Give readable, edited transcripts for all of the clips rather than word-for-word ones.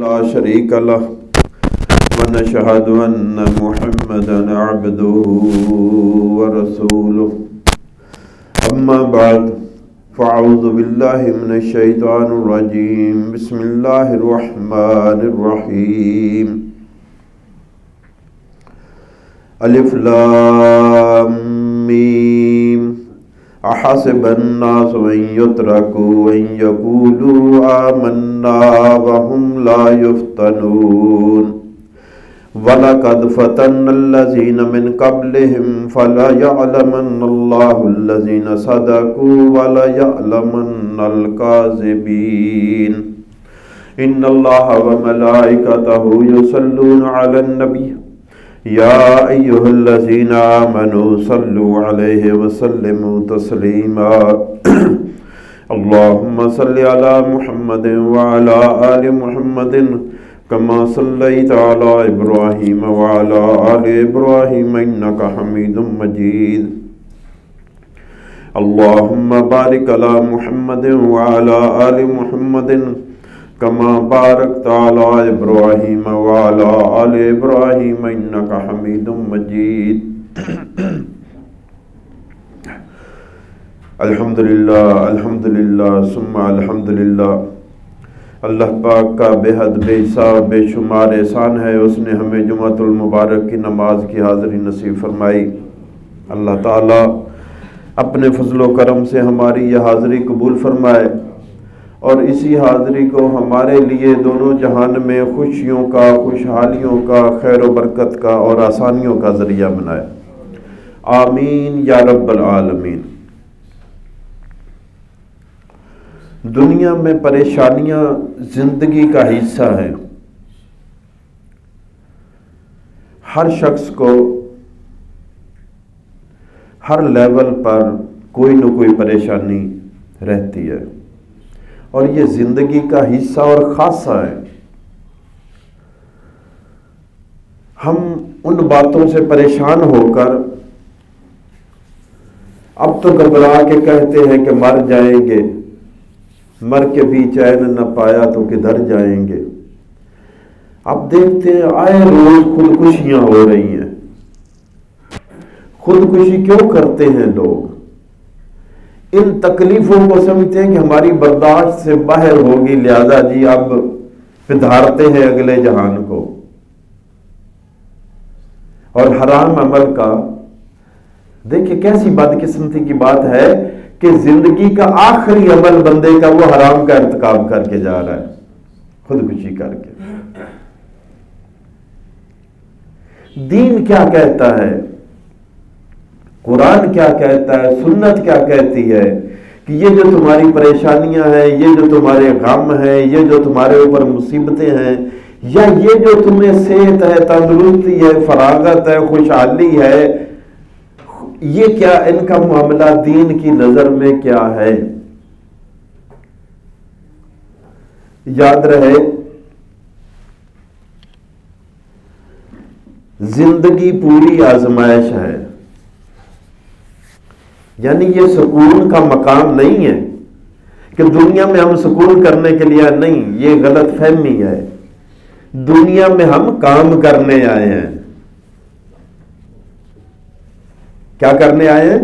لا شريك له ونشهد أن محمدا عبده ورسوله أما بعد فأعوذ بالله من الشيطان الرجيم بسم الله الرحمن الرحيم الف لام میم احسب الناس ان يتركوا ان يقولوا آمنا وهم لا يفتنون وَلَقَدْ فَتَنَّ الَّذِينَ مِنْ قَبْلِهِمْ فَلَيَعْلَمَنَّ اللَّهُ الَّذِينَ صَدَقُوا وَلَيَعْلَمَنَّ الْكَاذِبِينَ إِنَّ اللَّهَ وَمَلَائِكَتَهُ يُصَلُّونَ عَلَى النَّبِيِّ يَا أَيُّهَا الَّذِينَ آمَنُوا صَلُّوا عَلَيْهِ وَسَلِّمُوا تَسْلِيمًا اللهم صل على محمد وعلى آل محمد كما صليت على إبراهيم وعلى آل إبراهيم إنك حميد مجيد اللهم بارك على محمد وعلى آل محمد كما باركت على إبراهيم وعلى آل إبراهيم إنك حميد مجيد الحمدللہ ثم الحمدللہ۔ اللہ پاک کا بے حد بے حساب بے شمار احسان ہے، اس نے ہمیں جمعۃ المبارک کی نماز کی حاضری نصیب فرمائی۔ اللہ تعالیٰ اپنے فضل و کرم سے ہماری یہ حاضری قبول فرمائے اور اسی حاضری کو ہمارے لیے دونوں جہان میں خوشیوں کا، خوشحالیوں کا، خیر و برکت کا اور آسانیوں کا ذریعہ بنائے، آمین یا رب العالمین۔ دنیا میں پریشانیاں زندگی کا حصہ ہیں۔ ہر شخص کو ہر لیول پر کوئی نہ کوئی پریشانی رہتی ہے اور یہ زندگی کا حصہ اور خاصہ ہے۔ ہم ان باتوں سے پریشان ہو کر اب تو گھبرا کے کہتے ہیں کہ مر جائیں گے، مر کے بھی چین نہ پایا تو کدھر جائیں گے۔ اب دیکھتے ہیں آئے روز خودکشیاں ہو رہی ہیں۔ خودکشی کیوں کرتے ہیں لوگ؟ ان تکلیفوں کو سمجھتے ہیں کہ ہماری برداشت سے باہر ہوگی، لہذا جی اب پدھارتے ہیں اگلے جہان کو۔ اور حرام عمل کا دیکھیں کیسی بدقسمتی کی بات ہے کہ زندگی کا آخری عمل بندے کا وہ حرام کا ارتکاب کر کے جا رہا ہے، خودکشی کر کے۔ دین کیا کہتا ہے، قرآن کیا کہتا ہے، سنت کیا کہتی ہے کہ یہ جو تمہاری پریشانیاں ہیں، یہ جو تمہارے غم ہیں، یہ جو تمہارے اوپر مصیبتیں ہیں، یا یہ جو تمہیں صحت ہے، تندرستی ہے، فراغت ہے، خوشحالی ہے، یہ کیا ان کا معاملہ دین کی نظر میں کیا ہے؟ یاد رہے زندگی پوری آزمائش ہے، یعنی یہ سکون کا مقام نہیں ہے کہ دنیا میں ہم سکون کرنے کے لیے نہیں، یہ غلط فہمی ہے۔ دنیا میں ہم کام کرنے آئے ہیں۔ کیا کرنے آئے ہیں؟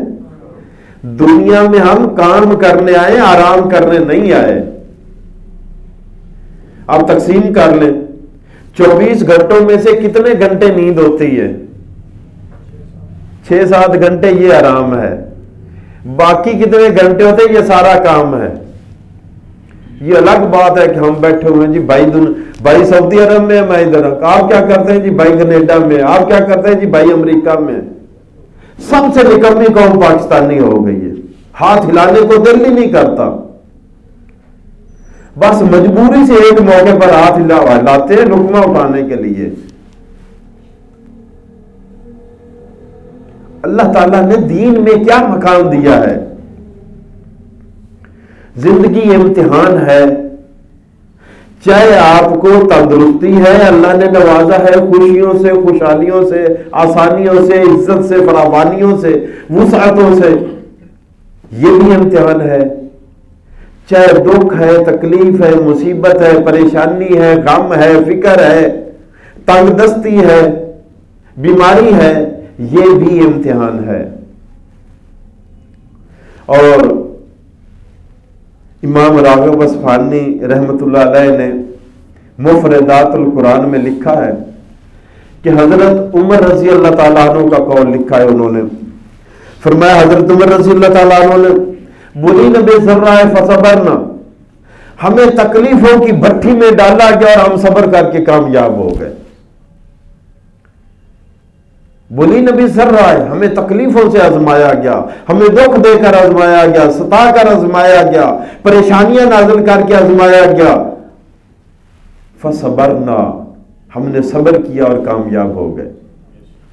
دنیا میں ہم کام کرنے آئے ہیں، آرام کرنے نہیں آئے۔ آپ تقسیم کر لیں 24 گھنٹوں میں سے کتنے گھنٹے نیند ہوتی ہے؟ 6-7 گھنٹے یہ آرام ہے، باقی کتنے گھنٹے ہوتے ہیں یہ سارا کام ہے۔ یہ الگ بات ہے کہ ہم بیٹھے ہوئے ہیں جی بھائی سعودی عرب میں، میں ادھر، آپ کیا کرتے ہیں جی بھائی کینیڈا میں، آپ کیا کرتے ہیں جی بھائی امریکہ میں۔ سب سے نکمی قوم پاکستانی ہو گئی ہے، ہاتھ ہلانے کو دل ہی نہیں کرتا، بس مجبوری سے ایک موقع پر ہاتھ ہلاتے ہیں لقمہ اٹھانے کے لیے۔ اللہ تعالیٰ نے دین میں کیا مقام دیا ہے؟ زندگی امتحان ہے، چاہے آپ کو تندرستی ہے، اللہ نے نوازا ہے خوشیوں سے، خوشحالیوں سے، آسانیوں سے، عزت سے، فراوانیوں سے، وسعتوں سے، یہ بھی امتحان ہے۔ چاہے دکھ ہے، تکلیف ہے، مصیبت ہے، پریشانی ہے، غم ہے، فکر ہے، تنگ دستی ہے، بیماری ہے، یہ بھی امتحان ہے۔ اور امام راغب اصفہانی رحمۃ اللہ علیہ نے مفردات القرآن میں لکھا ہے کہ حضرت عمر رضی اللہ تعالیٰ عنہ کا قول لکھا ہے، انہوں نے فرمایا، حضرت عمر رضی اللہ تعالیٰ عنہ نے بُلِينَ بِالضَّرَّاءِ فَصَبَرْنَا، ہمیں تکلیفوں کی بھٹی میں ڈالا گیا اور ہم صبر کر کے کامیاب ہو گئے۔ بُلِينَ بِالضَّرَّاءِ، ہمیں تکلیفوں سے آزمایا گیا، ہمیں دکھ دے کر آزمایا گیا، ستا کر آزمایا گیا، پریشانیاں نازل کر کے آزمایا گیا، فَصَبَرْنَا، ہم نے صبر کیا اور کامیاب ہو گئے۔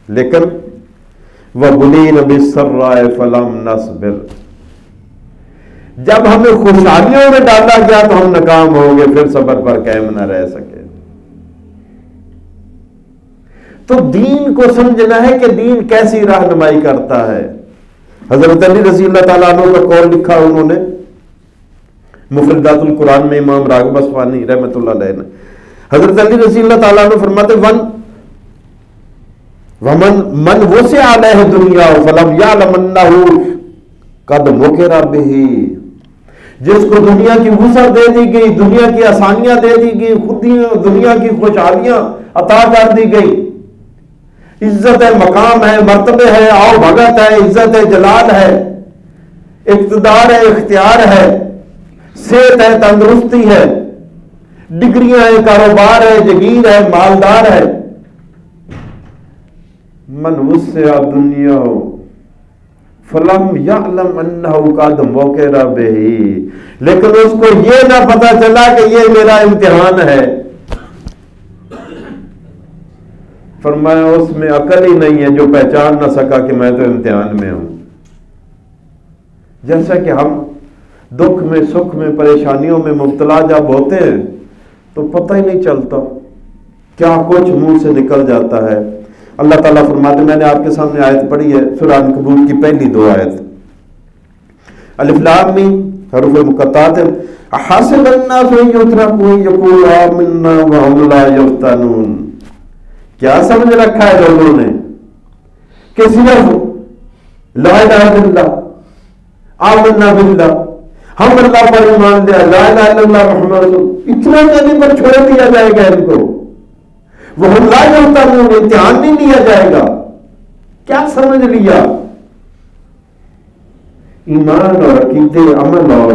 لیکن وَبُلِينَ بِالسَّرَّاءِ فَلَمْ نَصْبِرْ، جب ہمیں خوشحالیوں میں ڈالا گیا تو ہم ناکام ہو گئے، پھر صبر پر قائم نہ رہ سکے۔ تو دین کو سمجھنا ہے کہ دین کیسی رہنمائی کرتا ہے۔ حضرت علی رضی اللہ تعالیٰ عنہ کا قول لکھا انہوں نے مفردات القرآن میں، امام راغب اصفہانی رحمۃ اللہ علیہ نے، حضرت علی رضی اللہ تعالیٰ عنہ فرماتے من وسع علیہ دنیا فلم یعلم انہ قد مکر بہ، جس کو دنیا کی وسعت دے دی گئی، دنیا کی آسانیاں دے دی گئی، خود دنیا کی خوشحالیاں عطا کر دی گئی، عزت ہے، مقام ہے، مرتبے ہے، آؤ بھگت ہے، عزت ہے، جلال ہے، اقتدار ہے، اختیار ہے، صحت ہے، تندرستی ہے، ڈگریاں ہیں، کاروبار ہے، جگیر ہے، مالدار ہے، من وسع دنیا فلم یعلم انہ قد مکر بہ، لیکن اس کو یہ نہ پتا چلا کہ یہ میرا امتحان ہے۔ فرمایا اس میں عقل ہی نہیں ہے جو پہچان نہ سکا کہ میں تو امتحان میں ہوں۔ جیسا کہ ہم دکھ میں، سکھ میں، پریشانیوں میں مبتلا جب ہوتے ہیں تو پتہ ہی نہیں چلتا، کیا کچھ منہ سے نکل جاتا ہے۔ اللہ تعالیٰ فرماتے، میں نے آپ کے سامنے آیت پڑھی ہے سورہ عنکبوت کی پہلی 2 آیت، الف لام میم حروف مقطعات، احسب الناس ان یترکوا ان یقولوا آمنا وهم لا یفتنون، کیا سمجھ رکھا ہے لوگوں نے کہ صرف لا الہ الا اللہ، آمنا باللہ، ہم اللہ پر ایمان لیا، لا الہ الا اللہ محمد رسول، اتنا کہنے پر چھوڑ دیا جائے گا ان کو، وہ ہم لا یفتنون، امتحان نہیں لیا جائے گا۔ کیا سمجھ لیا؟ ایمان اور عقیدے، عمل اور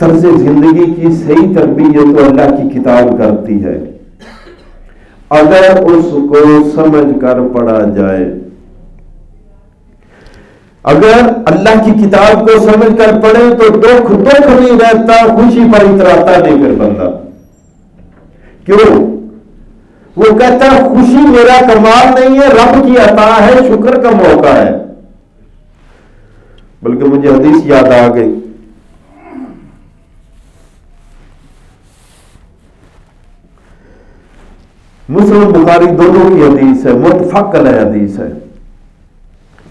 طرز زندگی کی صحیح تربیت تو اللہ کی کتاب کرتی ہے، اگر اس کو سمجھ کر پڑھا جائے۔ اگر اللہ کی کتاب کو سمجھ کر پڑھے تو دکھ نہیں رہتا، خوشی پر اتراتا نہیں پھر بندہ۔ کیوں؟ وہ کہتا ہے خوشی میرا کمال نہیں ہے، رب کی عطا ہے، شکر کا موقع ہے۔ بلکہ مجھے حدیث یاد آ گئی، مسلم بخاری دونوں کی حدیث ہے، متفق علیہ حدیث ہے۔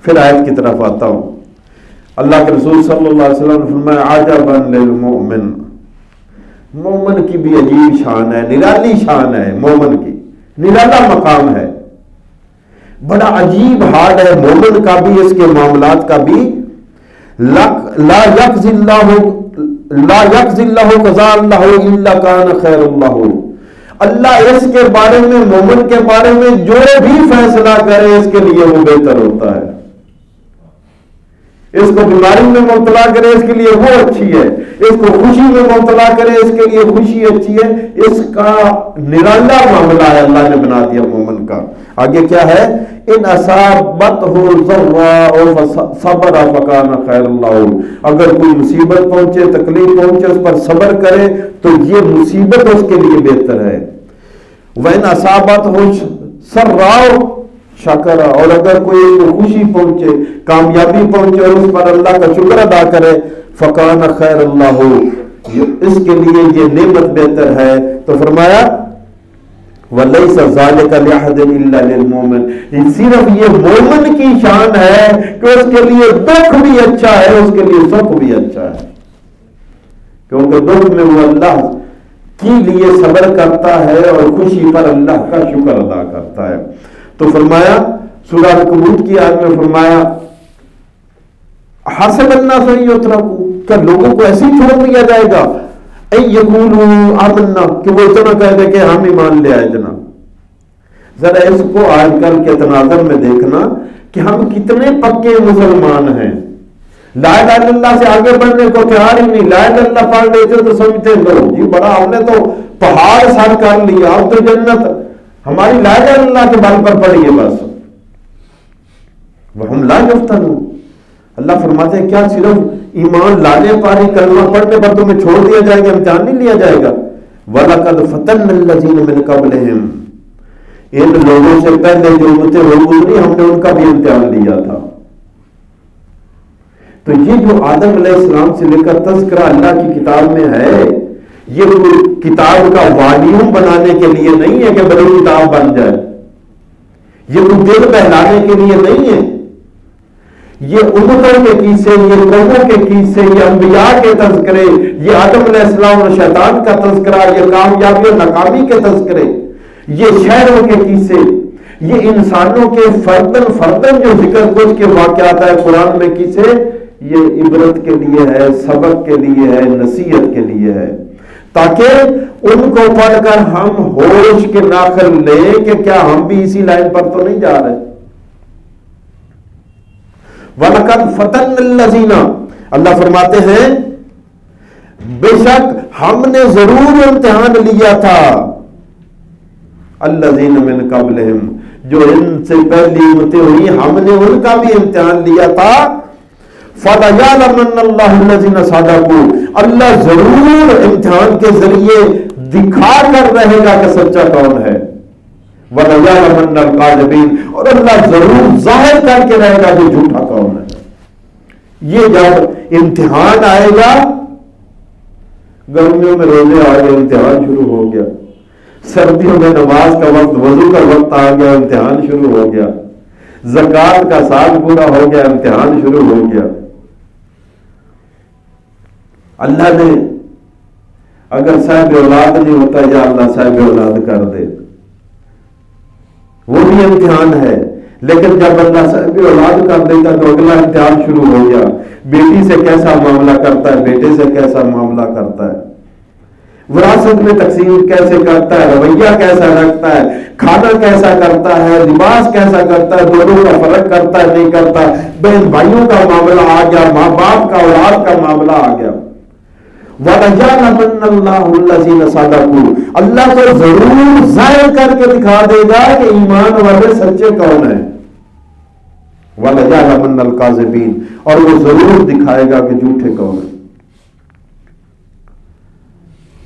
پھر آیت کی طرف آتا ہوں۔ اللہ کے رسول صلی اللہ علیہ وسلم نے فرمایا، عجبا للمؤمن، مومن کی بھی عجیب شان ہے، نرالی شان ہے، مومن کی نرالا مقام ہے، بڑا عجیب حال ہے مومن کا بھی، اس کے معاملات کا بھی۔ لا یقضی اللہ قضاء اللہ الا کان خیر اللہ، اللہ اس کے بارے میں، مومن کے بارے میں جو بھی فیصلہ کرے اس کے لیے وہ بہتر ہوتا ہے۔ اس کو بیماری میں مبتلا کرے اس کے لیے وہ اچھی ہے، اس کو خوشی میں مبتلا کرے اس کے لیے خوشی اچھی ہے، اس کا نرالا معاملہ ہے، اللہ نے بنا دیا مومن کا۔ آگے کیا ہے؟ ان اصابتہ ضراء صبر فکان خیر اللہ، اگر کوئی مصیبت پہنچے، تکلیف پہنچے، اس پر صبر کرے تو یہ مصیبت اس کے لیے بہتر ہے۔ وَإِنْ أَصَابَتْهُ سَرَّاءُ شکر، اور اگر کوئی کو خوشی پہنچے، کامیابی پہنچے اور اس پر اللہ کا شکر ادا کرے، فکان خیر اللہ، اس کے لیے یہ نعمت بہتر ہے۔ تو فرمایا وَلَيْسَ ذَلِكَ لِأَحَدٍ إِلَّا لِلْمُؤْمِنِ، صرف یہ مومن کی شان ہے کہ اس کے لیے دکھ بھی اچھا ہے، اس کے لیے سکھ بھی اچھا ہے، کیونکہ دکھ میں وہ اللہ کے لیے صبر کرتا ہے اور خوشی پر اللہ کا شکر ادا کرتا ہے۔ تو فرمایا سورہ عنکبوت کی آیت میں فرمایا حسب الناس ان یترکوا، کیا لوگوں کو ایسے ہی چھوڑ دیا جائے گا؟ ان یقولوا آمنا، کہ وہ اتنا کہہ دے کہ ہم ایمان لے آئے جناب۔ ذرا اس کو آج کل کے تناظر میں دیکھنا کہ ہم کتنے پکے مسلمان ہیں، لا الہ الا اللہ سے آگے بڑھنے کو تیار ہی نہیں۔ لا الہ الا اللہ پڑھ لیتے تو سمجھتے لو جی بڑا ہم نے تو پہاڑ سر کر لیا، اب تو جنت ہماری لا الہ الا اللہ کے بل پر پڑی ہے بس۔ وہ ہم لا یفتنون، اللہ فرماتے ہیں کیا صرف ایمان لانے پر ہی کلمہ پڑھنے پر تمہیں چھوڑ دیا جائے گا، امتحان نہیں لیا جائے گا؟ وَلَقَدْ فَتَنَّ الَّذِينَ مِن قَبْلِهِمْ، ان لوگوں سے پہلے جو امتیں ہو گزری ہم نے ان کا بھی امتحان لیا تھا۔ تو یہ جو آدم علیہ السلام سے لے کر تذکرہ اللہ کی کتاب میں ہے، یہ کتاب کا والیوم بنانے کے لیے نہیں ہے کہ بڑی کتاب بن جائے، یہ کوئی دل بہلانے کے لیے نہیں ہے، یہ امتوں کے قصے، یہ قوموں کے قصے، یہ انبیاء کے تذکرے، یہ آدم علیہ السلام اور شیطان کا تذکرہ، یہ کامیابی اور ناکامی کے تذکرے، یہ شہروں کے قصے، یہ انسانوں کے فردن فردن جو ذکر کچھ کے واقعات ہے قرآن میں قصے، یہ عبرت کے لیے ہے، سبق کے لیے ہے، نصیحت کے لیے ہے، تاکہ ان کو پڑھ کر ہم ہوش کے ناخر لیں کہ کیا ہم بھی اسی لائن پر تو نہیں جا رہے۔ وَلَقَدْ فَتَنَّ الَّذِينَ، اللہ فرماتے ہیں بے شک ہم نے ضرور امتحان لیا تھا، الَّذِينَ مِن قَبْلِهِمْ، جو ان سے پہلی امتیں ہوئی ہم نے ان کا بھی امتحان لیا تھا۔ فَلَيَعْلَمَنَّ اللَّهُ الَّذِينَ صَدَقُوا، اللہ ضرور امتحان کے ذریعے دکھا کر رہے گا کہ سچا کون ہے، وَلَيَعْلَمَنَّ الْكَاذِبِينَ، اور اللہ ضرور ظاہر کر کے رہے گا کہ جھوٹا کون ہے۔ یہ جب امتحان آئے گا، گرمیوں میں روزے آ گئے امتحان شروع ہو گیا، سردیوں میں نماز کا وقت وضو کا وقت آ گیا امتحان شروع ہو گیا، زکوٰۃ کا سال پورا ہو گیا امتحان شروع ہو گیا۔ اللہ نے اگر صاحب اولاد نہیں ہوتا یا اللہ صاحب اولاد کر دے، وہ بھی امتحان ہے، لیکن جب اللہ صاحب اولاد کر دیتا تو اگلا امتحان شروع ہو گیا، بیٹی سے کیسا معاملہ کرتا ہے، بیٹے سے کیسا معاملہ کرتا ہے، وراثت میں تقسیم کیسے کرتا ہے، رویہ کیسا رکھتا ہے، کھانا کیسا کرتا ہے، لباس کیسا کرتا ہے، دونوں کا فرق کرتا ہے نہیں کرتا، بہن بھائیوں کا معاملہ آ گیا، ماں باپ کا اولاد کا معاملہ آ گیا۔ وَلَيَعْلَمَنَّ اللَّهُ الَّذِينَ صَدَقُوا، اللہ تو ضرور ظاہر کر کے دکھا دے گا کہ ایمان والے سچے کون ہیں، وَلَيَعْلَمَنَّ الْكَاذِبِينَ، اور وہ ضرور دکھائے گا کہ جھوٹے کون ہیں۔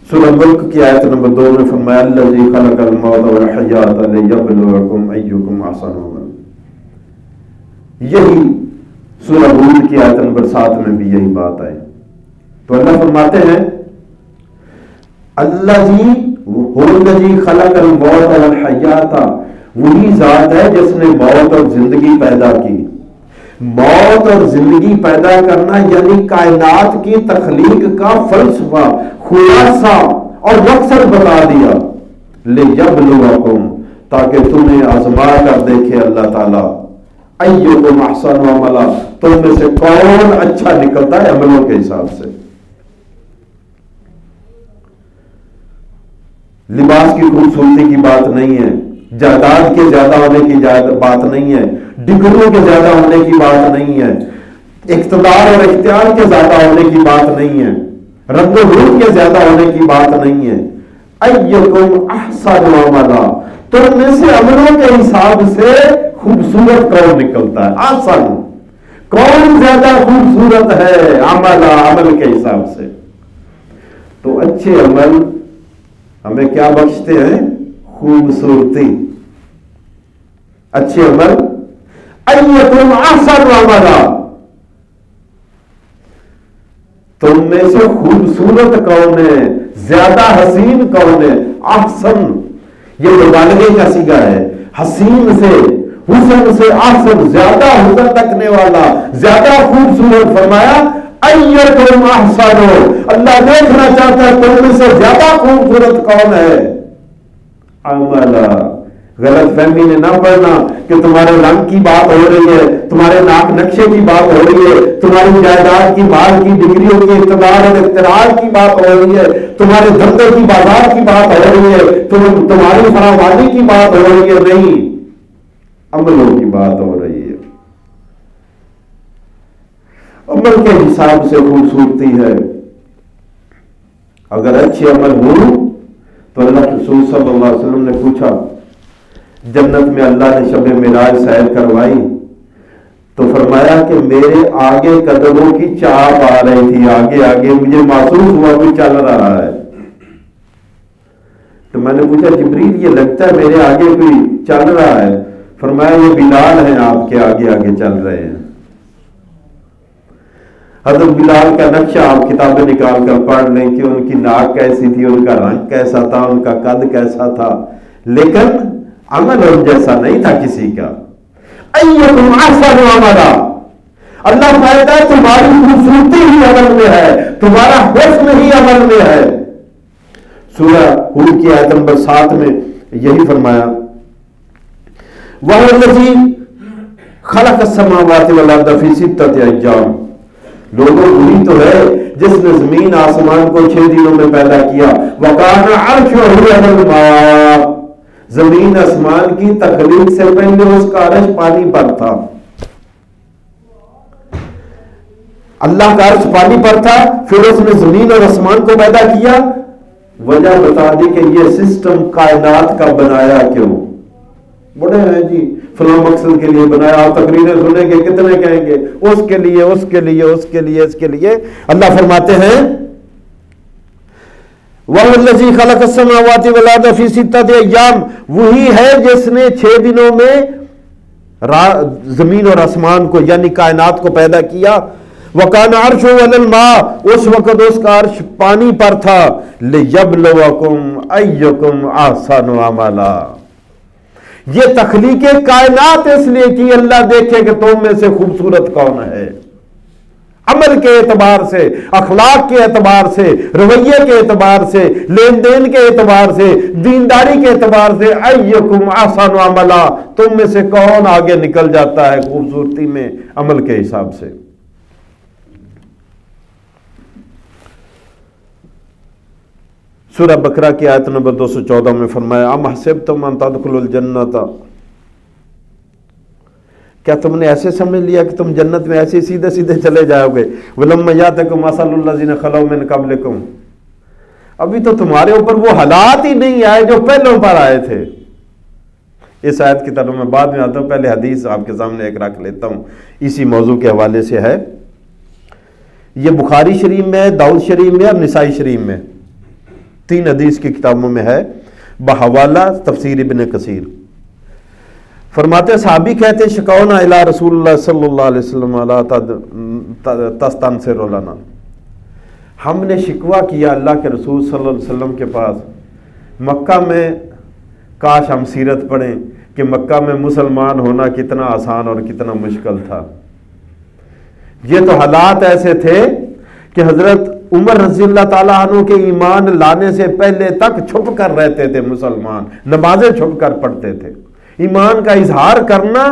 سورہ ملک کی آیت نمبر 2 میں فرمایا الَّذِي خَلَقَ الْمَوْتَ وَالْحَيَاةَ لِيَبْلُوَكُمْ أَيُّكُمْ أَحْسَنُ عَمَلًا، یہی سورہ ہود کی آیت نمبر 7 میں بھی یہی بات آئی۔ تو اللہ فرماتے ہیں الَّذِي الَّذِي خَلَقَ الْمَوْتَ وَالْحَيَاةَ، وہی ذات ہے جس نے موت اور زندگی پیدا کی۔ موت اور زندگی پیدا کرنا یعنی کائنات کی تخلیق کا فلسفہ، خلاصہ اور مقصد بتا دیا، لِيَبْلُوَكُمْ، تاکہ تمہیں آزما کر دیکھے اللہ تعالیٰ، أَيُّكُمْ أَحْسَنُ عَمَلًا، تم میں سے کون اچھا نکلتا ہے عملوں کے حساب سے۔ لباس کی خوبصورتی کی بات نہیں ہے، جائیداد کے زیادہ ہونے کی بات نہیں ہے، ڈگریوں کے زیادہ ہونے کی بات نہیں ہے، اقتدار اور اختیار کے زیادہ ہونے کی بات نہیں ہے، رنگ و روپ کے زیادہ ہونے کی بات نہیں ہے۔ ایکم احسن عملا، تم میں سے عملوں کے حساب سے خوبصورت کون نکلتا ہے، احسن، کون زیادہ خوبصورت ہے، عملا، عمل کے حساب سے۔ تو اچھے عمل ہمیں کیا بخشتے ہیں؟ خوبصورتی۔ اچھے عمل، ایکم احسن عملا، تم میں سے خوبصورت کون ہے، زیادہ حسین کون ہے، احسن، یہ مبالغے کا صیغہ ہے. حسین سے حسن سے احسن، زیادہ حسن رکھنے والا، زیادہ خوبصورت. فرمایا ایکم احسن، اللہ دیکھنا چاہتا ہے تم میں سے زیادہ خوبصورت کون ہے. عملا، غلط فہمی نے نہ پڑھنا کہ تمہارے رنگ کی بات ہو رہی ہے، تمہارے ناک نقشے کی بات ہو رہی ہے، تمہاری جائیداد کی، مال کی، ڈگریوں کی، اقتدار اور اختراع کی بات ہو رہی ہے، تمہارے دھندے کی، بازار کی بات ہو رہی ہے، تمہاری فراوانی کی بات ہو رہی ہے. نہیں، عملوں کی بات ہو رہی ہے. عمل کے حساب سے خوبصورتی ہے. اگر اچھے عمل ہوں تو اللہ رسول صلی اللہ علیہ وسلم نے پوچھا، جنت میں اللہ نے شب معراج سیر کروائی تو فرمایا کہ میرے آگے قدموں کی چاپ آ رہی تھی، آگے آگے مجھے محسوس ہوا کوئی چل رہا ہے. تو میں نے پوچھا جبریل یہ لگتا ہے میرے آگے کوئی چل رہا ہے. فرمایا یہ بلال ہیں آپ کے آگے آگے چل رہے ہیں. حضرت بلال کا نقشہ آپ کتابیں نکال کر پڑھ لیں کہ ان کی ناک کیسی تھی، ان کا رنگ کیسا تھا، ان کا قد کیسا تھا، لیکن عمل ان جیسا نہیں تھا کسی کا. ایکم احسن عملا، اللہ کہتا ہے تمہاری خوبصورتی ہی عمل میں ہے، تمہارا حسن ہی عمل میں ہے. سورہ ہود کی آیت نمبر 7 میں یہی فرمایا، وَهُوَ الَّذِي خَلَقَ السَّمَاوَاتِ وَالْأَرْضَ فِي سِتَّةِ أَيَّامٍ. لوگوں وہی تو ہے جس نے زمین آسمان کو 6 دنوں میں پیدا کیا. وَكَانَ عَرْشُهُ عَلَى الْمَاءِ، زمین آسمان کی تخلیق سے پہلے اس کا عرش پانی پر تھا. اللہ کا عرش پانی پر تھا، پھر اس نے زمین اور آسمان کو پیدا کیا. وجہ بتا دی کہ یہ سسٹم کائنات کا بنایا کیوں. بڑے ہیں جی فلاں مقصد کے لیے بنایا، آپ تقریریں سنیں گے کتنے کہیں گے اس کے لیے، اس کے لیے، اس کے لیے، اس کے لیے. اللہ فرماتے ہیں وَهُوَ الَّذِي خَلَقَ السَّمَاوَاتِ وَالْأَرْضَ فِي سِتَّةِ أَيَّامٍ، وہی ہے جس نے 6 دنوں میں زمین اور آسمان کو یعنی کائنات کو پیدا کیا. وَكَانَ عَرْشُهُ عَلَى الْمَاءِ، اس وقت اس کا عرش پانی پر تھا. لِيَبْلُوَكُمْ أَيُّكُمْ أَحْسَنُ عَمَلًا، یہ تخلیق کائنات اس لیے کہ اللہ دیکھے کہ تم میں سے خوبصورت کون ہے. عمل کے اعتبار سے، اخلاق کے اعتبار سے، رویے کے اعتبار سے، لین دین کے اعتبار سے، دینداری کے اعتبار سے، ایکم احسن عملا، تم میں سے کون آگے نکل جاتا ہے خوبصورتی میں عمل کے حساب سے. سورہ بقرہ کی آیت نمبر 214 میں فرمایا ام حسبتم ان تدخلوا الجنت، کیا تم نے ایسے سمجھ لیا کہ تم جنت میں ایسے سیدھے سیدھے چلے جاؤ گے. ولما یاتکم مثل الذین خلوا من قبلکم، ابھی تو تمہارے اوپر وہ حالات ہی نہیں آئے جو پہلوں پر آئے تھے. اس آیت کی طرف میں بعد میں آتا ہوں، پہلے حدیث آپ کے سامنے ایک رکھ لیتا ہوں، اسی موضوع کے حوالے سے ہے. یہ بخاری شریف میں، داؤد شریف میں اور نسائی شریف میں 3 حدیث کی کتابوں میں ہے بحوالہ تفسیر ابن کثیر. فرماتے صحابی کہتے شکونا الی رسول اللہ صلی اللہ علیہ وسلم لا تستنصر لنا، ہم نے شکوہ کیا اللہ کے رسول صلی اللہ علیہ وسلم کے پاس، مکہ میں کاش ہم سیرت پڑھیں کہ مکہ میں مسلمان ہونا کتنا آسان اور کتنا مشکل تھا. یہ تو حالات ایسے تھے کہ حضرت عمر رضی اللہ تعالیٰ عنہ کے ایمان لانے سے پہلے تک چھپ کر رہتے تھے مسلمان، نمازیں چھپ کر پڑھتے تھے. ایمان کا اظہار کرنا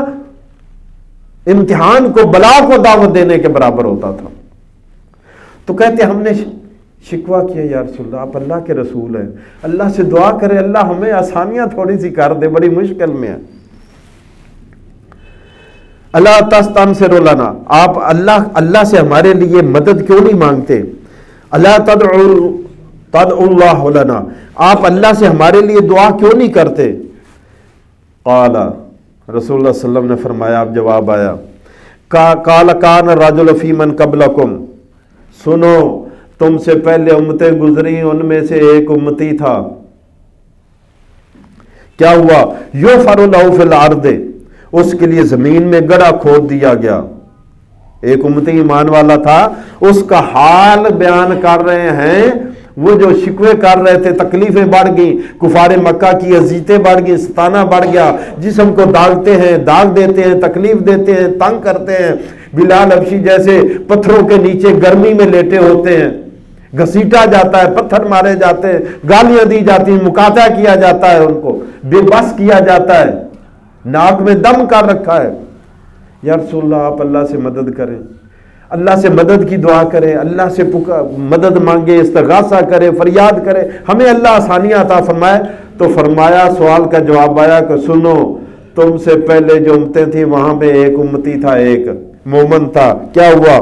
امتحان کو، بلا کو دعوت دینے کے برابر ہوتا تھا. تو کہتے ہم نے شکوہ کیا یا رسول اللہ، آپ اللہ کے رسول ہیں، اللہ سے دعا کرے اللہ ہمیں آسانیاں تھوڑی سی کر دے، بڑی مشکل میں ہے. اللہ تستنصر لنا، آپ اللہ سے ہمارے لیے مدد کیوں نہیں مانگتے. اللہ تدعو اللہ لنا، آپ اللہ سے ہمارے لیے دعا کیوں نہیں کرتے. قال رسول اللہ صلی اللہ علیہ وسلم نے فرمایا، اب جواب آیا، قال کان الرجل فی من قبلکم، سنو تم سے پہلے امتیں گزری، ان میں سے ایک امتی تھا، کیا ہوا، یحفر له فی الارض، اس کے لیے زمین میں گڑھا کھود دیا گیا. ایک امتی ایمان والا تھا، اس کا حال بیان کر رہے ہیں، وہ جو شکوے کر رہے تھے، تکلیفیں بڑھ گئیں، کفار مکہ کی اذیتیں بڑھ گئیں، ستانہ بڑھ گیا، جسم کو داغتے ہیں، داغ دیتے ہیں، تکلیف دیتے ہیں، تنگ کرتے ہیں، بلال حبشی جیسے پتھروں کے نیچے گرمی میں لیٹے ہوتے ہیں، گھسیٹا جاتا ہے، پتھر مارے جاتے ہیں، گالیاں دی جاتی ہیں، مقاطع کیا جاتا ہے، ان کو بے بس کیا جاتا ہے، ناک میں دم کر رکھا ہے۔ یا رسول اللہ آپ اللہ سے مدد کریں، اللہ سے مدد کی دعا کریں، اللہ سے مدد مانگے، استغاثہ کرے، فریاد کرے، ہمیں اللہ آسانیاں عطا فرمائے۔ تو فرمایا، سوال کا جواب آیا کہ سنو، تم سے پہلے جو امتیں تھیں وہاں پہ ایک امتی تھا، ایک مومن تھا، کیا ہوا؟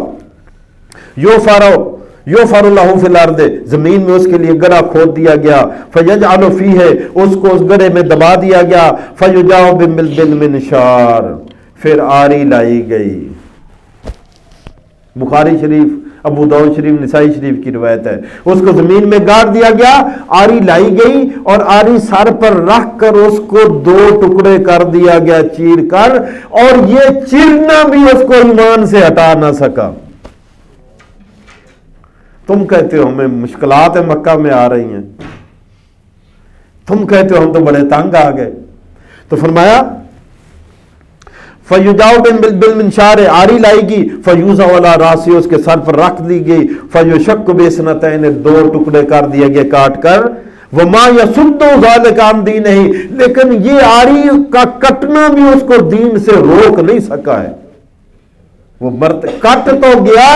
یوفر له فی الارض، زمین میں اس کے لیے گڑھا کھود دیا گیا، فیجعل فیہ، اس کو اس گڑھے میں دبا دیا گیا، فیجاء بالمنشار، پھر آری لائی گئی۔ بخاری شریف، ابو داؤد شریف، نسائی شریف کی روایت ہے، اس کو زمین میں گاڑ دیا گیا، آری لائی گئی، اور آری سر پر رکھ کر اس کو 2 ٹکڑے کر دیا گیا چیر کر، اور یہ چیرنا بھی اس کو ایمان سے ہٹا نہ سکا۔ تم کہتے ہو ہمیں مشکلات مکہ میں آ رہی ہیں، تم کہتے ہو ہم تو بڑے تنگ آ گئے۔ تو فرمایا فَيُجَاءُ بِالْمِنْشَارِ، آری لائی گی، فَيُوزَعُ عَلَىٰ رَأْسِهِ، اس کے سر پر رکھ دی گئی، فَيُشَقُّ بِاثْنَتَيْنِ، 2 ٹکڑے کر دیے گئے کاٹ کر، وَمَا يَصُدُّ ذَلِكَ عَنْ دِينِهِ، لیکن یہ آری کا کٹنا بھی اس کو دین سے روک نہیں سکا ہے، وہ کٹ تو گیا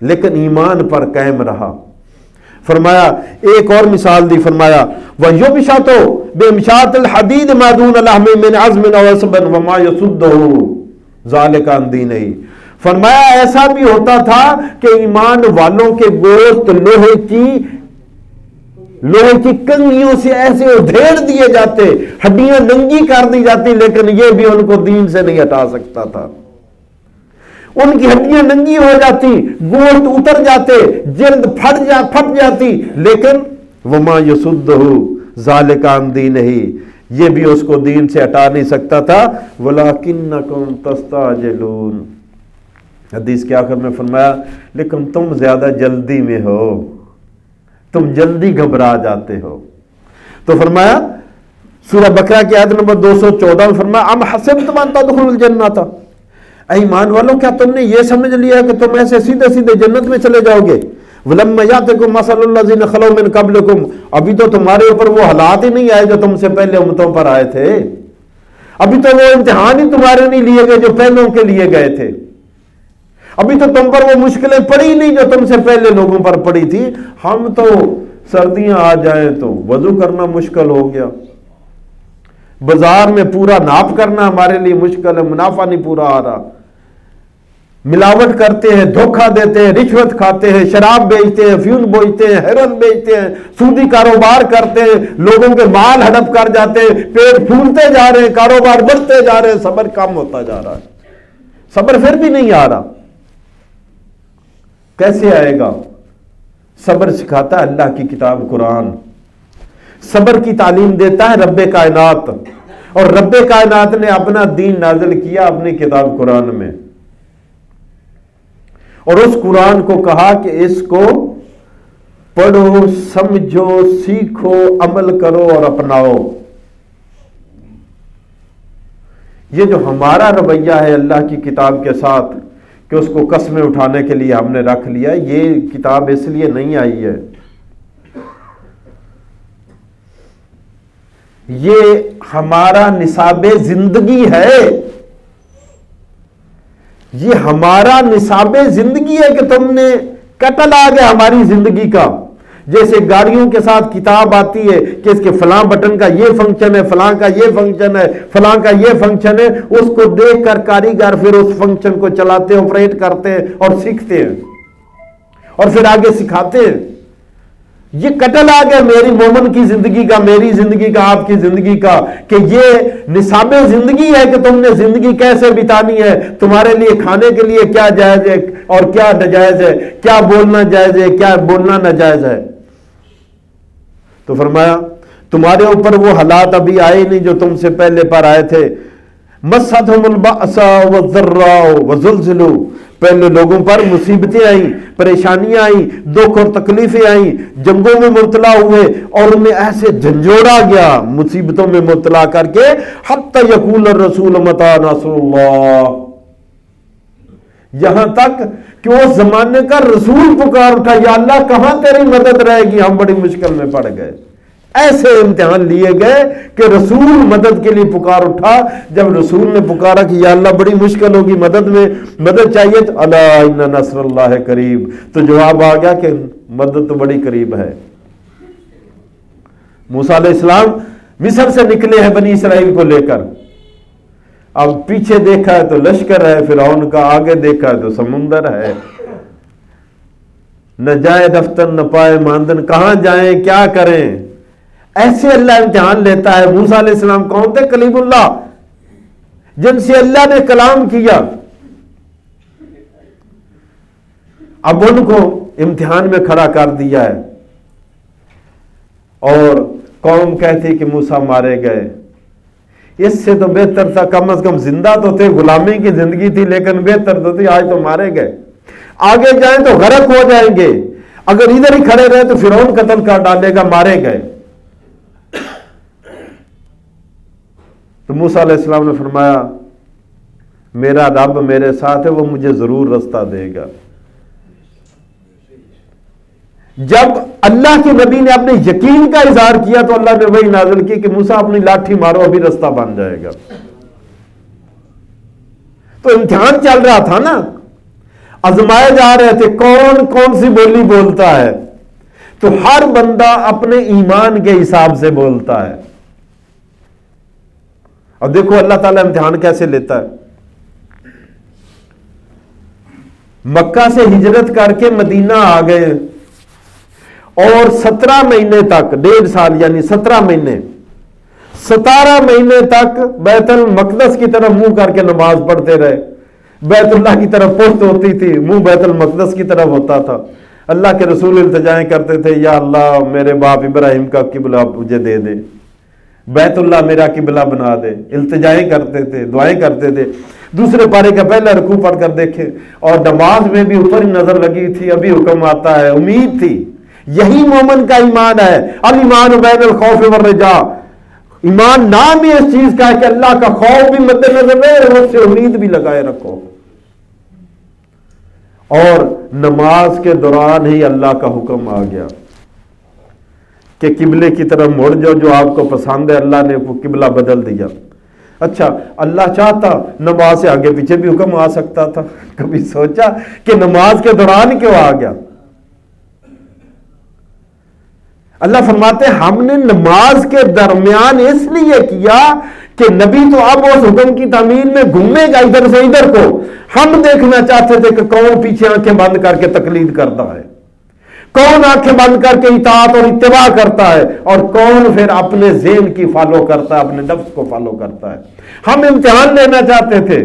لیکن ایمان پر قائم رہا۔ فرمایا ایک اور مثال دی، فرمایا وَيُبْشَطُ بِإِمْشَاطِ الْحَدِيدِ مَا دُونَ اللَّحْمِ مِنْ عَظْمٍ أَوْ عَصْبٍ وَمَا يَصُدُّهُ ذَلِكَ عَنْ دِينِهِ، فرمایا ایسا بھی ہوتا تھا کہ ایمان والوں کے گوشت لوہے کی کنگھیوں سے ایسے ادھیڑ دیے جاتے، ہڈیاں ننگی کر دی جاتی، لیکن یہ بھی ان کو دین سے نہیں ہٹا سکتا تھا۔ ان کی ہڈیاں ننگی ہو جاتی، گوشت اتر جاتے، جلد پھٹ جاتی، لیکن وما یصدہ ذالک عن دینہ، یہ بھی اس کو دین سے ہٹا نہیں سکتا تھا۔ ولکنکم تستعجلون، حدیث کے آخر میں فرمایا لیکن تم زیادہ جلدی میں ہو، تم جلدی گھبرا جاتے ہو۔ تو فرمایا سورہ بقرہ کی آیت نمبر 214 میں فرمایا ام حسبتم ان تدخلوا الجنۃ، اے ایمان والوں کیا تم نے یہ سمجھ لیا کہ تم ایسے سیدھے سیدھے جنت میں چلے جاؤ گے؟ وَلَمَّا يَأْتِكُم مَّثَلُ الَّذِينَ خَلَوْا مِن قَبْلِكُم، ابھی تو تمہارے اوپر وہ حالات ہی نہیں آئے جو تم سے پہلے امتوں پر آئے تھے، ابھی تو وہ امتحان ہی تمہارے نہیں لیے گئے جو پہلوں کے لیے گئے تھے، ابھی تو تم پر وہ مشکلیں پڑی نہیں جو تم سے پہلے لوگوں پر پڑی تھی۔ ہم تو سردیاں آ جائیں تو وضو کرنا مشکل ہو گیا، بازار میں پورا ناپ کرنا ہمارے لیے مشکل ہے، منافع نہیں پورا آ رہا، ملاوٹ کرتے ہیں، دھوکہ دیتے ہیں، رشوت کھاتے ہیں، شراب بیچتے ہیں، افیون بیچتے ہیں، ہیروئن بیچتے ہیں، سودی کاروبار کرتے ہیں، لوگوں کے مال ہڑپ کر جاتے ہیں، پیٹ پھولتے جا رہے ہیں، کاروبار بڑھتے جا رہے ہیں، صبر کم ہوتا جا رہا ہے، صبر پھر بھی نہیں آ رہا۔ کیسے آئے گا؟ صبر سکھاتا ہے اللہ کی کتاب قرآن، صبر کی تعلیم دیتا ہے رب کائنات، اور رب کائنات نے اپنا دین نازل کیا اپنی کتاب قرآن میں، اور اس قرآن کو کہا کہ اس کو پڑھو، سمجھو، سیکھو، عمل کرو اور اپناؤ۔ یہ جو ہمارا رویہ ہے اللہ کی کتاب کے ساتھ کہ اس کو قسمیں اٹھانے کے لیے ہم نے رکھ لیا، یہ کتاب اس لیے نہیں آئی ہے، یہ ہمارا نصاب زندگی ہے، یہ ہمارا نصاب زندگی ہے کہ تم نے قتل آ گیا ہماری زندگی کا۔ جیسے گاڑیوں کے ساتھ کتاب آتی ہے کہ اس کے فلاں بٹن کا یہ فنکشن ہے، فلاں کا یہ فنکشن ہے، فلاں کا یہ فنکشن ہے، اس کو دیکھ کر کاریگر پھر اس فنکشن کو چلاتے، آپریٹ کرتے ہیں اور سیکھتے ہیں اور پھر آگے سکھاتے ہیں۔ یہ قتل آ گیا میری مومن کی زندگی کا، میری زندگی کا، آپ کی زندگی کا، کہ یہ نصاب زندگی ہے کہ تم نے زندگی کیسے بتانی ہے، تمہارے لیے کھانے کے لیے کیا جائز ہے اور کیا ناجائز ہے، کیا بولنا جائز ہے، کیا بولنا ناجائز ہے۔ تو فرمایا تمہارے اوپر وہ حالات ابھی آئے نہیں جو تم سے پہلے پر آئے تھے۔ مَسَّتْهُمُ الْبَأْسَاءُ وَالضَّرَّاءُ وَزُلْزِلُوا، پہلے لوگوں پر مصیبتیں آئیں، پریشانیاں آئیں، دکھ اور تکلیفیں آئیں، جنگوں میں مبتلا ہوئے اور انہیں ایسے جھنجھوڑا گیا مصیبتوں میں مبتلا کر کے، حتی یقول الرسول متی نصر اللہ، یہاں تک کہ اس زمانے کا رسول پکار اٹھا، یا اللہ کہاں تیری مدد رہے گی، ہم بڑی مشکل میں پڑ گئے۔ ایسے امتحان لیے گئے کہ رسول مدد کے لیے پکار اٹھا۔ جب رسول نے پکارا کہ یا اللہ بڑی مشکل ہوگی، مدد میں مدد چاہیے، تو الا ان نصر اللہ قریب، تو جواب آ گیا کہ مدد تو بڑی قریب ہے۔ موسیٰ علیہ السلام مصر سے نکلے ہیں بنی اسرائیل کو لے کر، اب پیچھے دیکھا ہے تو لشکر ہے فرعون کا، آگے دیکھا ہے تو سمندر ہے، نہ جائے دفتر نہ پائے ماندن، کہاں جائیں کیا کریں۔ ایسے اللہ امتحان لیتا ہے۔ موسیٰ علیہ السلام کون تھے؟ کلیم اللہ، جن سے اللہ نے کلام کیا، اب ان کو امتحان میں کھڑا کر دیا ہے، اور قوم کہتی کہ موسیٰ مارے گئے۔ اس سے تو بہتر تھا کم از کم زندہ تو تھے، غلامی کی زندگی تھی، لیکن بہتر تو تھی آج تو مارے گئے، آگے جائیں تو غرق ہو جائیں گے، اگر ادھر ہی کھڑے رہے تو فرعون قتل کر ڈالے گا، مارے گئے۔ تو موسیٰ علیہ السلام نے فرمایا میرا رب میرے ساتھ ہے، وہ مجھے ضرور رستہ دے گا۔ جب اللہ کے نبی نے اپنے یقین کا اظہار کیا تو اللہ نے وہی نازل کی کہ موسیٰ اپنی لاٹھی مارو، ابھی رستہ بن جائے گا۔ تو امتحان چل رہا تھا نا، آزمائے جا رہے تھے کون کون سی بولی بولتا ہے، تو ہر بندہ اپنے ایمان کے حساب سے بولتا ہے۔ اور دیکھو اللہ تعالیٰ امتحان کیسے لیتا ہے۔ مکہ سے ہجرت کر کے مدینہ آ گئے، اور 17 مہینے تک، 1.5 سال یعنی 17 مہینے، 17 مہینے تک بیت المقدس کی طرف منہ کر کے نماز پڑھتے رہے۔ بیت اللہ کی طرف پشت ہوتی تھی، منہ بیت المقدس کی طرف ہوتا تھا۔ اللہ کے رسول التجائیں کرتے تھے، یا اللہ میرے باپ ابراہیم کا قبلہ مجھے دے دے، بیت اللہ میرا قبلہ بنا دے، التجائیں کرتے تھے، دعائیں کرتے تھے۔ دوسرے پارے کا پہلا رکوع پڑھ کر دیکھیں، اور نماز میں بھی اوپر ہی نظر لگی تھی، ابھی حکم آتا ہے، امید تھی۔ یہی مومن کا ایمان ہے، الایمان بین الخوف والرجاء۔ ایمان نام ہی اس چیز کا ہے کہ اللہ کا خوف بھی مد نظر رہے اور اس سے امید بھی لگائے رکھو، اور نماز کے دوران ہی اللہ کا حکم آ گیا کہ قبلے کی طرف مڑ جاؤ، جو آپ کو پسند ہے۔ اللہ نے وہ قبلہ بدل دیا۔ اچھا، اللہ چاہتا نماز سے آگے پیچھے بھی حکم آ سکتا تھا، کبھی سوچا کہ نماز کے دوران کیوں آ گیا؟ اللہ فرماتے ہیں ہم نے نماز کے درمیان اس لیے کیا کہ نبی تو اب اس حکم کی تعمیل میں گھومے گا ادھر سے ادھر کو، ہم دیکھنا چاہتے تھے کہ کون پیچھے آنکھیں بند کر کے تقلید کرتا ہے، کون آنکھیں بند کر کے اطاعت اور اتباع کرتا ہے، اور کون پھر اپنے ذہن کی فالو کرتا ہے، اپنے نفس کو فالو کرتا ہے۔ ہم امتحان لینا چاہتے تھے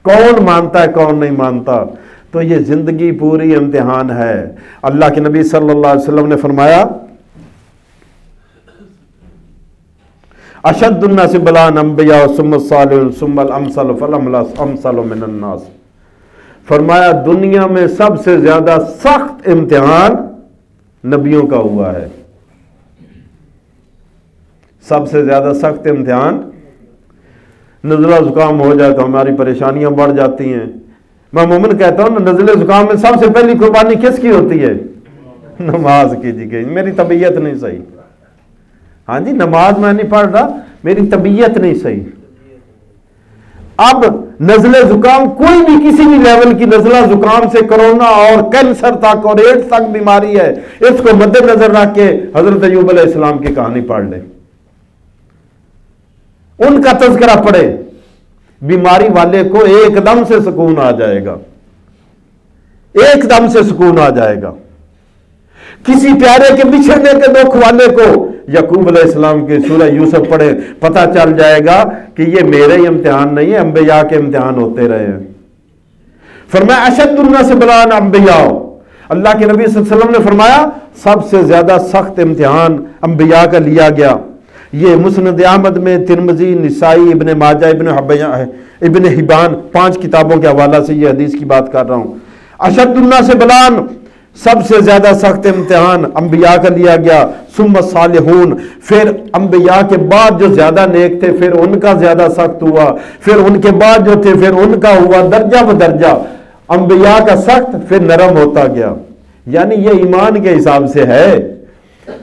کون مانتا ہے کون نہیں مانتا۔ تو یہ زندگی پوری امتحان ہے۔ اللہ کے نبی صلی اللہ علیہ وسلم نے فرمایا اشد الناس بلاء انبیاء ثم الصالحون ثم الامثل فالامثل من الناس، فرمایا دنیا میں سب سے زیادہ سخت امتحان نبیوں کا ہوا ہے۔ سب سے زیادہ سخت امتحان، نزلہ زکام ہو جائے تو ہماری پریشانیاں بڑھ جاتی ہیں۔ میں مومن کہتا ہوں نزلہ زکام میں سب سے پہلی قربانی کس کی ہوتی ہے؟ نماز کی۔ جی کہ میری طبیعت نہیں صحیح، ہاں جی نماز میں نہیں پڑھ رہا، میری طبیعت نہیں صحیح۔ اب نزلہ زکام کوئی بھی کسی بھی لیول کی نزلہ زکام سے کرونا اور کینسر تک اور ایڈز تک بیماری ہے، اس کو مد نظر رکھ کے حضرت ایوب علیہ السلام کی کہانی پڑھ لیں، ان کا تذکرہ پڑھے، بیماری والے کو ایک دم سے سکون آ جائے گا، ایک دم سے سکون آ جائے گا۔ کسی پیارے کے بچھڑنے کے دکھ والے کو یعقوب علیہ السلام کی سورہ یوسف پڑھے، پتہ چل جائے گا کہ یہ میرے ہی امتحان نہیں ہے، انبیاء کے امتحان ہوتے رہے ہیں۔ فرمایا اشد الناس بلاء انبیاء، اللہ کے نبی صلی اللہ علیہ وسلم نے فرمایا سب سے زیادہ سخت امتحان انبیاء کا لیا گیا۔ یہ مسند احمد میں، ترمذی، نسائی، ابن ماجہ، ابن حبان 5 کتابوں کے حوالہ سے یہ حدیث کی بات کر رہا ہوں۔ اشد الناس بلان، سب سے زیادہ سخت امتحان انبیاء کا لیا گیا، ثم الصالحون، پھر انبیاء کے بعد جو زیادہ نیک تھے پھر ان کا زیادہ سخت ہوا، پھر ان کے بعد جو تھے پھر ان کا ہوا درجہ بدرجہ، انبیاء کا سخت پھر نرم ہوتا گیا۔ یعنی یہ ایمان کے حساب سے ہے،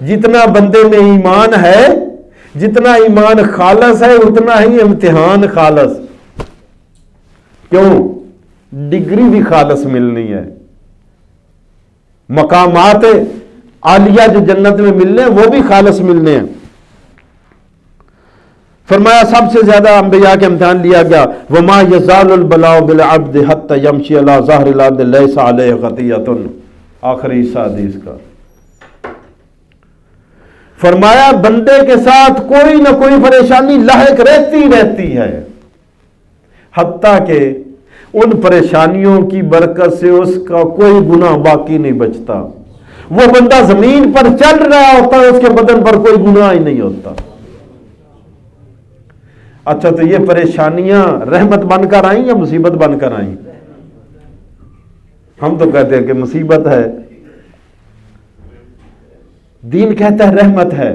جتنا بندے میں ایمان ہے، جتنا ایمان خالص ہے اتنا ہی امتحان خالص۔ کیوں؟ ڈگری بھی خالص ملنی ہے، مقامات عالیہ جو جنت میں ملنے ہیں وہ بھی خالص ملنے ہیں۔ فرمایا سب سے زیادہ انبیاء کے امتحان لیا گیا، وَمَا يَزَالُ الْبَلَاءُ بِالْعَبْدِ حَتَّى يَمْشِيَ عَلَى ظَهْرِ الْأَرْضِ لَيْسَ عَلَيْهِ خَطِيَّةٌ، آخری حصہ حدیث کا۔ فرمایا بندے کے ساتھ کوئی نہ کوئی پریشانی لاحق رہتی ہے، حتیٰ کہ ان پریشانیوں کی برکت سے اس کا کوئی گناہ باقی نہیں بچتا۔ وہ بندہ زمین پر چل رہا ہوتا ہے، اس کے بدن پر کوئی گناہ ہی نہیں ہوتا۔ اچھا، تو یہ پریشانیاں رحمت بن کر آئیں یا مصیبت بن کر آئیں؟ ہم تو کہتے ہیں کہ مصیبت ہے، دین کہتا ہے رحمت ہے۔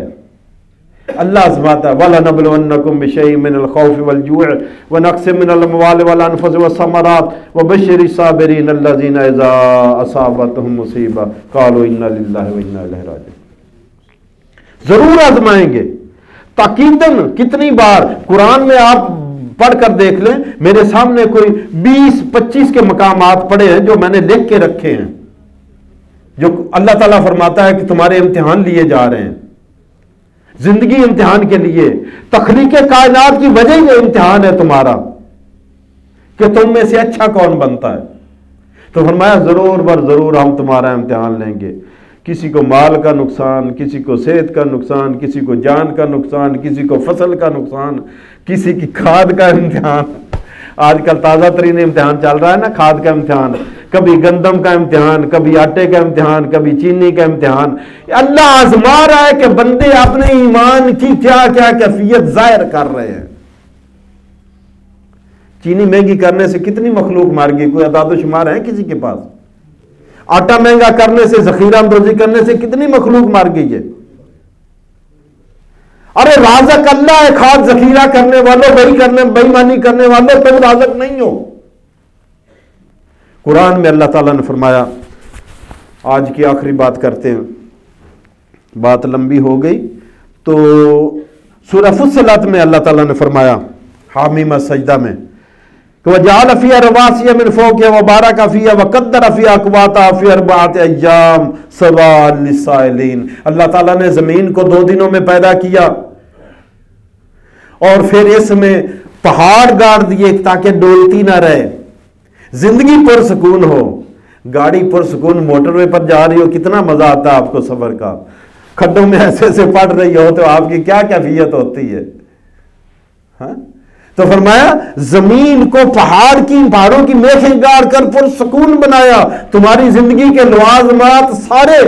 اللہ آزماتا ہے، وَلَنَبْلُوَنَّكُمْ بِشَيْءٍ مِّنَ الْخَوْفِ وَالْجُوعِ وَنَقْصٍ مِّنَ الْأَمْوَالِ وَالْأَنفُسِ وَالثَّمَرَاتِ وَبَشِّرِ الصَّابِرِينَ الَّذِينَ إِذَا أَصَابَتْهُمْ مُصِيبَةٌ قَالُوا إِنَّا لِلَّهِ وَإِنَّا إِلَيْهِ رَاجِعُونَ۔ ضرور آزمائیں گے، تاکیداً۔ کتنی بار قرآن میں آپ پڑھ کر دیکھ لیں، میرے سامنے کوئی 20-25 کے مقامات پڑے ہیں جو میں نے لکھ کے رکھے ہیں، جو اللہ تعالیٰ فرماتا ہے کہ تمہارے امتحان لیے جا رہے ہیں، زندگی امتحان کے لیے، تخلیق کائنات کی وجہ یہ امتحان ہے تمہارا کہ تم میں سے اچھا کون بنتا ہے۔ تو فرمایا ضرور بر ضرور ہم تمہارا امتحان لیں گے، کسی کو مال کا نقصان، کسی کو صحت کا نقصان، کسی کو جان کا نقصان، کسی کو فصل کا نقصان، کسی کی کھاد کا امتحان۔ آج کل تازہ ترین امتحان چل رہا ہے نا، کھاد کا امتحان، کبھی گندم کا امتحان، کبھی آٹے کا امتحان، کبھی چینی کا امتحان۔ اللہ آزما رہا ہے کہ بندے اپنے ایمان کی کیا کیا کیفیت ظاہر کر رہے ہیں۔ چینی مہنگی کرنے سے کتنی مخلوق مار گئی، کوئی اعداد و شمار ہے کسی کے پاس؟ آٹا مہنگا کرنے سے، ذخیرہ اندوزی کرنے سے کتنی مخلوق مار گئی ہے۔ ارے رازق اللہ ہے، کھاد ذخیرہ کرنے والوں، بےایمانی کرنے والوں، تم رازق نہیں ہو۔ قرآن میں اللہ تعالیٰ نے فرمایا، آج کی آخری بات کرتے ہیں، بات لمبی ہو گئی، تو سورہ فصلت میں اللہ تعالیٰ نے فرمایا حامیم سجدہ میں، وَجَعَلَ فِيهَا رَوَاسِيَ مِنْ فَوْقِهَا وَبَارَكَ فِيهَا وَقَدَّرَ فِيهَا أَقْوَاتَهَا فِي أَرْبَعَةِ أَيَّامٍ سَوَاءً لِلسَّائِلِينَ۔ اللہ تعالیٰ نے زمین کو 2 دنوں میں پیدا کیا اور پھر اس میں پہاڑ گاڑ دیے تاکہ ڈولتی نہ رہے، زندگی پرسکون ہو۔ گاڑی پرسکون موٹر وے پر جا رہی ہو، کتنا مزہ آتا ہے آپ کو سفر کا، کھڈوں میں ایسے سے پڑ رہی ہو تو آپ کی کیا کیفیت ہوتی ہے، ہاں؟ تو فرمایا زمین کو پہاڑوں کی میخیں گاڑ کر پرسکون بنایا، تمہاری زندگی کے لوازمات سارے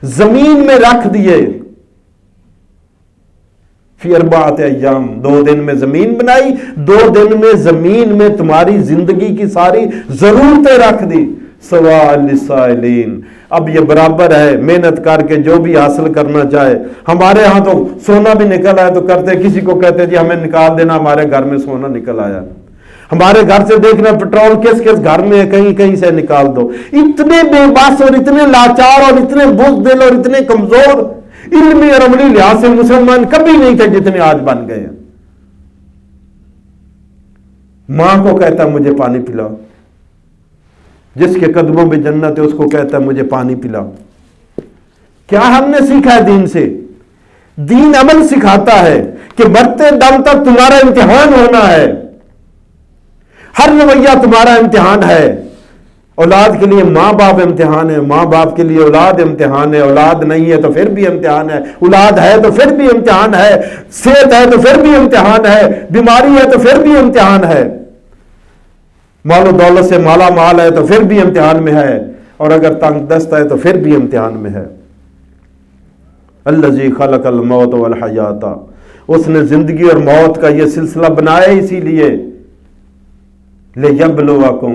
زمین میں رکھ دیے۔ فی 4 ایام، 2 دن میں زمین بنائی، 2 دن میں زمین میں تمہاری زندگی کی ساری ضرورتیں رکھ دی۔ سواء للسائلین، اب یہ برابر ہے، محنت کر کے جو بھی حاصل کرنا چاہے۔ ہمارے ہاں تو سونا بھی نکل آیا تو کرتے، کسی کو کہتے جی ہمیں نکال دینا، ہمارے گھر میں سونا نکل آیا۔ ہمارے گھر سے دیکھنا پیٹرول کس کس گھر میں ہے، کہیں سے نکال دو۔ اتنے بے بس اور اتنے لاچار اور اتنے بزدل اور اتنے کمزور علمی اور عملی لحاظ سے مسلمان کبھی نہیں تھے جتنے آج بن گئے ہیں۔ ماں کو کہتا ہے مجھے پانی پلاؤ، جس کے قدموں میں جنت ہے اس کو کہتا ہے مجھے پانی پلاؤ۔ کیا ہم نے سیکھا ہے دین سے؟ دین عمل سکھاتا ہے کہ مرتے دم تک تمہارا امتحان ہونا ہے، ہر رویہ تمہارا امتحان ہے۔ اولاد کے لیے ماں باپ امتحان ہے، ماں باپ کے لیے اولاد امتحان ہے، اولاد نہیں ہے تو پھر بھی امتحان ہے، اولاد ہے تو پھر بھی امتحان ہے، صحت ہے تو پھر بھی امتحان ہے، بیماری ہے تو پھر بھی امتحان ہے، مال و دولت سے مالا مال ہے تو پھر بھی امتحان میں ہے، اور اگر تنگ دست ہے تو پھر بھی امتحان میں ہے۔ الذی خلق الموت والحیات، اس نے زندگی اور موت کا یہ سلسلہ بنایا اسی لیے، لیبلوکم،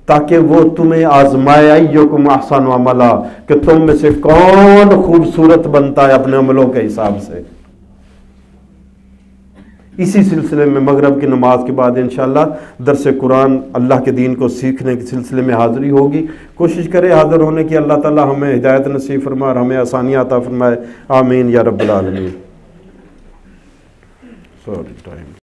تاکہ وہ تمہیں آزمائے، ایکم احسن عملا، کہ تم میں سے کون خوبصورت بنتا ہے اپنے عملوں کے حساب سے۔ اسی سلسلے میں مغرب کی نماز کے بعد انشاءاللہ درس قرآن اللہ کے دین کو سیکھنے کے سلسلے میں حاضری ہوگی۔ کوشش کرے حاضر ہونے کی، اللہ تعالی ہمیں ہدایت نصیب فرمائے اور ہمیں آسانیاں عطا فرمائے، آمین یا رب العالمین۔